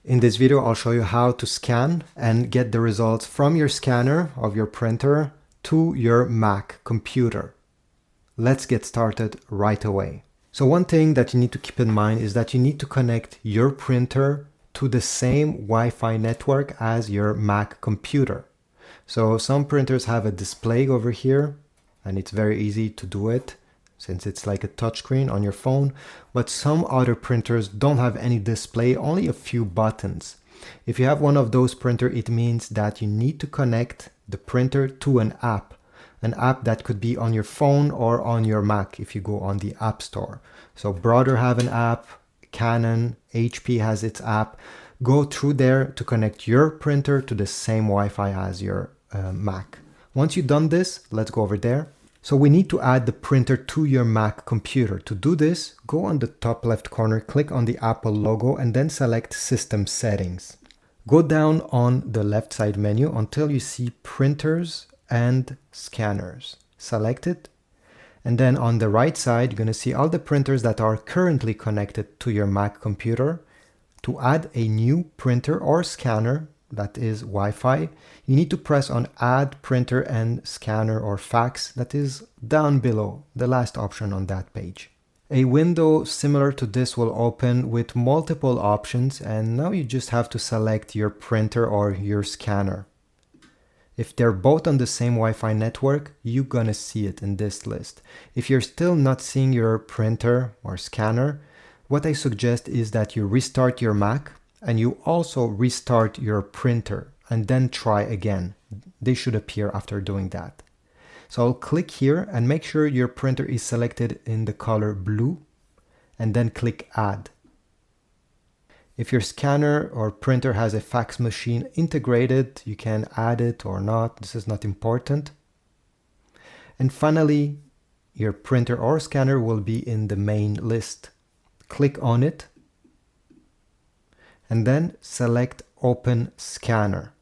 In this video, I'll show you how to scan and get the results from your scanner of your printer to your Mac computer. Let's get started right away. So one thing that you need to keep in mind is that you need to connect your printer to the same Wi-Fi network as your Mac computer. So some printers have a display over here, and it's very easy to do it since it's like a touchscreen on your phone, but some other printers don't have any display, only a few buttons. If you have one of those printers, it means that you need to connect the printer to an app that could be on your phone or on your Mac if you go on the App Store. So Brother have an app, Canon, HP has its app. Go through there to connect your printer to the same Wi-Fi as your Mac. Once you've done this, let's go over there. So we need to add the printer to your Mac computer. To do this, go on the top left corner, click on the Apple logo, and then select System Settings. Go down on the left side menu until you see Printers and Scanners. Select it. And then on the right side, you're going to see all the printers that are currently connected to your Mac computer. To add a new printer or scanner, that is Wi-Fi, you need to press on Add Printer and Scanner or Fax, that is down below, the last option on that page. A window similar to this will open with multiple options, and now you just have to select your printer or your scanner. If they're both on the same Wi-Fi network, you're gonna see it in this list. If you're still not seeing your printer or scanner, what I suggest is that you restart your Mac and you also restart your printer and then try again. They should appear after doing that. So I'll click here and make sure your printer is selected in the color blue and then click Add. If your scanner or printer has a fax machine integrated, you can add it or not. This is not important. And finally, your printer or scanner will be in the main list. Click on it and then select Open Scanner.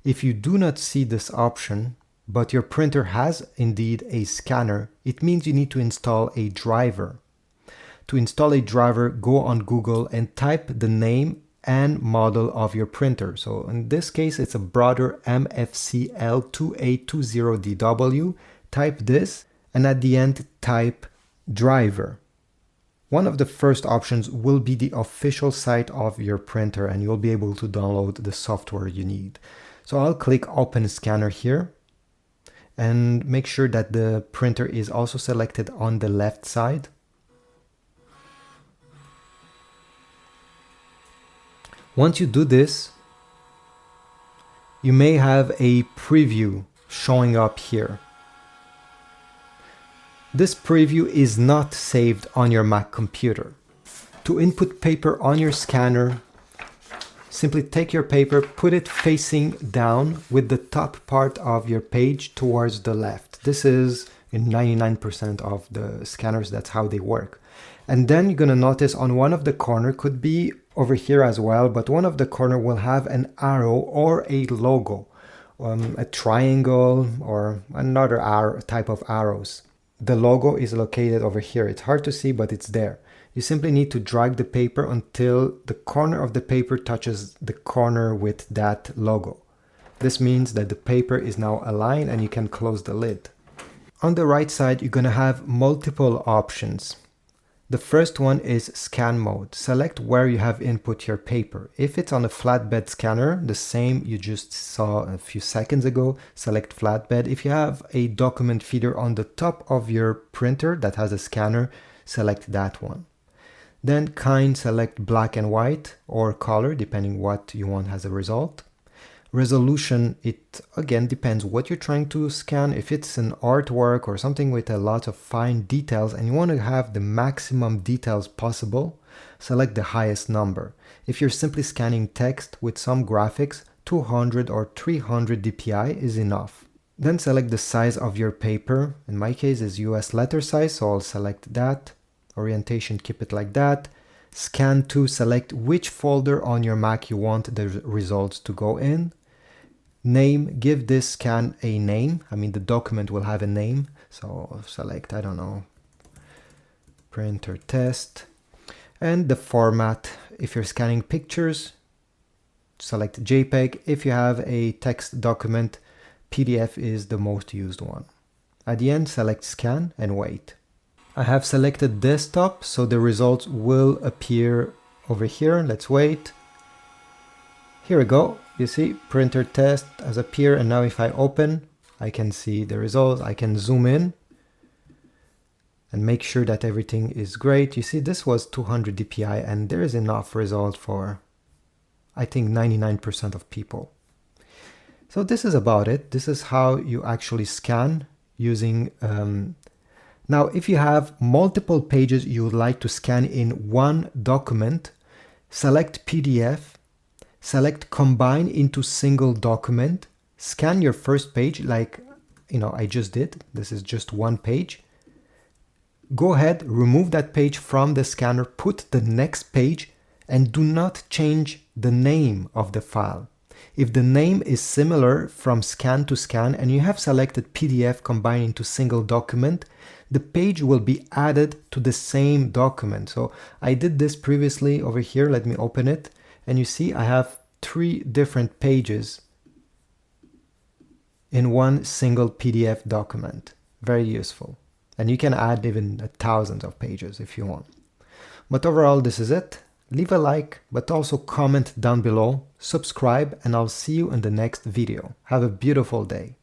If you do not see this option, but your printer has indeed a scanner, it means you need to install a driver. To install a driver, go on Google and type the name and model of your printer. So in this case, it's a Brother MFCL2820DW. Type this and at the end type driver. One of the first options will be the official site of your printer and you'll be able to download the software you need. So I'll click Open Scanner here and make sure that the printer is also selected on the left side. Once you do this, you may have a preview showing up here. This preview is not saved on your Mac computer. To input paper on your scanner, simply take your paper, put it facing down with the top part of your page towards the left. This is in 99% of the scanners, that's how they work. And then you're going to notice on one of the corner, could be over here as well, but one of the corner will have an arrow or a logo, a triangle or another type of arrows. The logo is located over here. It's hard to see, but it's there. You simply need to drag the paper until the corner of the paper touches the corner with that logo. This means that the paper is now aligned and you can close the lid. On the right side, you're going to have multiple options. The first one is scan mode. Select where you have input your paper. If it's on a flatbed scanner, the same you just saw a few seconds ago, select flatbed. If you have a document feeder on the top of your printer that has a scanner, select that one. Then select black and white or color, depending what you want as a result. Resolution, it again depends what you're trying to scan. If it's an artwork or something with a lot of fine details and you want to have the maximum details possible, select the highest number. If you're simply scanning text with some graphics, 200 or 300 dpi is enough. Then select the size of your paper. In my case is US letter size, so I'll select that. Orientation, keep it like that. Scan to, select which folder on your Mac you want the results to go in. Name, give this scan a name. The document will have a name. So select, I don't know, printer test. And the format, if you're scanning pictures, select JPEG. If you have a text document, PDF is the most used one. At the end, select scan and wait. I have selected desktop, so the results will appear over here. Let's wait. Here we go. You see, printer test has appeared, and now if I open, I can see the results. I can zoom in and make sure that everything is great. You see, this was 200 dpi, and there is enough result for, I think, 99% of people. So this is about it. This is how you actually scan using now, if you have multiple pages you would like to scan in one document, select PDF, select combine into single document, scan your first page like, I just did. This is just one page. Go ahead, remove that page from the scanner, put the next page, and do not change the name of the file. If the name is similar from scan to scan and you have selected PDF combined into single document, the page will be added to the same document. So I did this previously over here. Let me open it. And you see I have 3 different pages in one single PDF document. Very useful. And you can add even thousands of pages if you want. But overall, this is it. Leave a like, but also comment down below, subscribe, and I'll see you in the next video. Have a beautiful day.